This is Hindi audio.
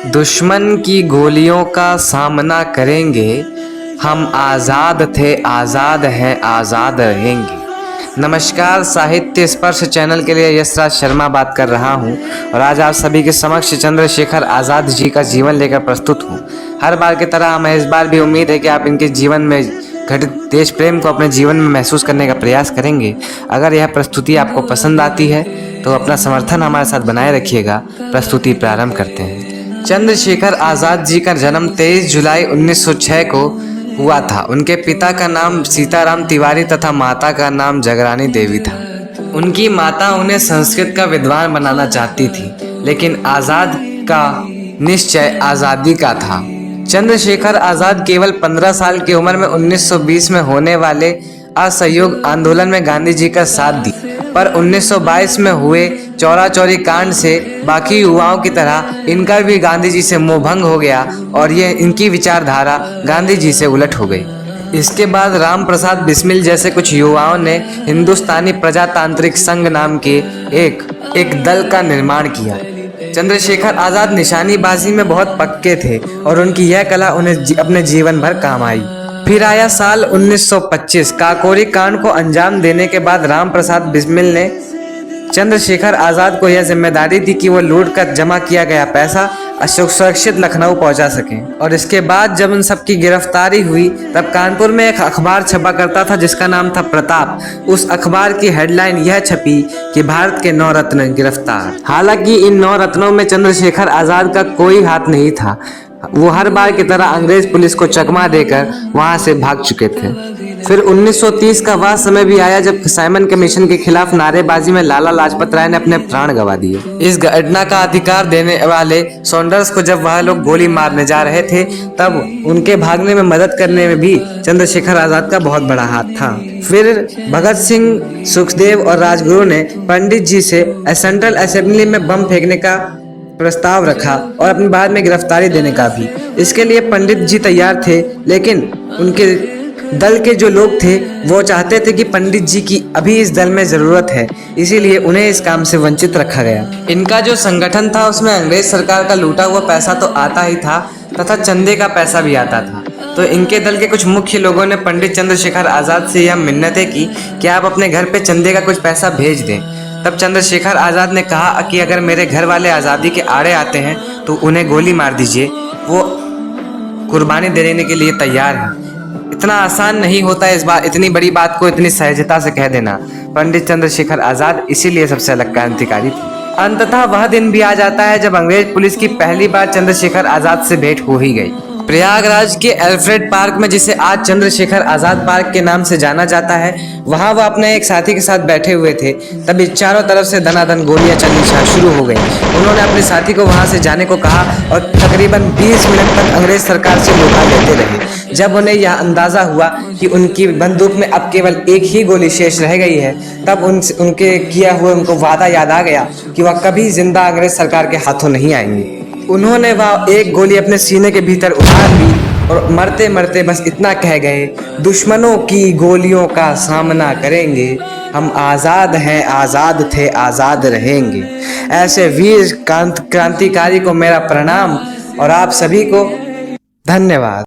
दुश्मन की गोलियों का सामना करेंगे, हम आज़ाद थे, आज़ाद हैं, आज़ाद रहेंगे। नमस्कार, साहित्य स्पर्श चैनल के लिए यशराज शर्मा बात कर रहा हूं और आज आप सभी के समक्ष चंद्रशेखर आज़ाद जी का जीवन लेकर प्रस्तुत हूं। हर बार की तरह हमें इस बार भी उम्मीद है कि आप इनके जीवन में घटित देश प्रेम को अपने जीवन में महसूस करने का प्रयास करेंगे। अगर यह प्रस्तुति आपको पसंद आती है तो अपना समर्थन हमारे साथ बनाए रखिएगा। प्रस्तुति प्रारंभ करते हैं। चंद्रशेखर आज़ाद जी का जन्म 23 जुलाई 1906 को हुआ था। उनके पिता का नाम सीताराम तिवारी तथा माता का नाम जगरानी देवी था। उनकी माता उन्हें संस्कृत का विद्वान बनाना चाहती थी, लेकिन आज़ाद का निश्चय आज़ादी का था। चंद्रशेखर आज़ाद केवल 15 साल की उम्र में 1920 में होने वाले असहयोग आंदोलन में गांधी जी का साथ दी, पर 1922 में हुए चौरा चौरी कांड से बाकी युवाओं की तरह इनका भी गांधी जी से मोहभंग हो गया और ये इनकी विचारधारा गांधी जी से उलट हो गई। इसके बाद राम प्रसाद बिस्मिल जैसे कुछ युवाओं ने हिंदुस्तानी प्रजातांत्रिक संघ नाम के एक दल का निर्माण किया। चंद्रशेखर आज़ाद निशानीबाजी में बहुत पक्के थे और उनकी यह कला उन्हें अपने जीवन भर काम आई। फिर आया साल 1925। काकोरी कांड को अंजाम देने के बाद राम प्रसाद बिस्मिल ने चंद्रशेखर आज़ाद को यह जिम्मेदारी दी कि वो लूट कर जमा किया गया पैसा सुरक्षित लखनऊ पहुंचा सकें। और इसके बाद जब उन सबकी गिरफ्तारी हुई तब कानपुर में एक अखबार छपा करता था जिसका नाम था प्रताप। उस अखबार की हेडलाइन यह छपी कि भारत के 9 रत्न गिरफ्तार। हालांकि इन 9 रत्नों में चंद्रशेखर आज़ाद का कोई हाथ नहीं था। वो हर बार की तरह अंग्रेज पुलिस को चकमा देकर वहां से भाग चुके थे। फिर 1930 का वह समय भी आया जब साइमन कमीशन के खिलाफ नारेबाजी में लाला लाजपत राय ने अपने प्राण गंवा दिए। इस घटना का अधिकार देने वाले सॉन्डर्स को जब वह लोग गोली मारने जा रहे थे तब उनके भागने में मदद करने में भी चंद्रशेखर आज़ाद का बहुत बड़ा हाथ था। फिर भगत सिंह, सुखदेव और राजगुरु ने पंडित जी से सेंट्रल असेंबली में बम फेंकने का प्रस्ताव रखा और अपनी बाद में गिरफ्तारी देने का भी। इसके लिए पंडित जी तैयार थे, लेकिन उनके दल के जो लोग थे वो चाहते थे कि पंडित जी की अभी इस दल में ज़रूरत है, इसीलिए उन्हें इस काम से वंचित रखा गया। इनका जो संगठन था उसमें अंग्रेज सरकार का लूटा हुआ पैसा तो आता ही था तथा चंदे का पैसा भी आता था। तो इनके दल के कुछ मुख्य लोगों ने पंडित चंद्रशेखर आज़ाद से यह मिन्नतें की कि आप अपने घर पे चंदे का कुछ पैसा भेज दें। तब चंद्रशेखर आज़ाद ने कहा कि अगर मेरे घर वाले आज़ादी के आड़े आते हैं तो उन्हें गोली मार दीजिए, वो कुर्बानी देने के लिए तैयार हैं। इतना आसान नहीं होता इस बात, इतनी बड़ी बात को इतनी सहजता से कह देना। पंडित चंद्रशेखर आज़ाद इसीलिए सबसे अलग क्रांतिकारी थे। अंततः वह दिन भी आ जाता है जब अंग्रेज पुलिस की पहली बार चंद्रशेखर आज़ाद से भेंट हो ही गई। प्रयागराज के एल्फ्रेड पार्क में, जिसे आज चंद्रशेखर आज़ाद पार्क के नाम से जाना जाता है, वहां वह अपने एक साथी के साथ बैठे हुए थे। तभी चारों तरफ से धनाधन गोलियां चलनी शुरू हो गई। उन्होंने अपने साथी को वहां से जाने को कहा और तकरीबन 20 मिनट तक अंग्रेज सरकार से धोखा लेते रहे। जब उन्हें यह अंदाजा हुआ कि उनकी बंदूक में अब केवल एक ही गोली शेष रह गई है, तब उनके किया हुआ उनको वादा याद आ गया कि वह कभी जिंदा अंग्रेज सरकार के हाथों नहीं आएंगे। उन्होंने वह एक गोली अपने सीने के भीतर उतार ली और मरते मरते बस इतना कह गए, दुश्मनों की गोलियों का सामना करेंगे, हम आज़ाद हैं, आज़ाद थे, आज़ाद रहेंगे। ऐसे वीर क्रांतिकारी को मेरा प्रणाम और आप सभी को धन्यवाद।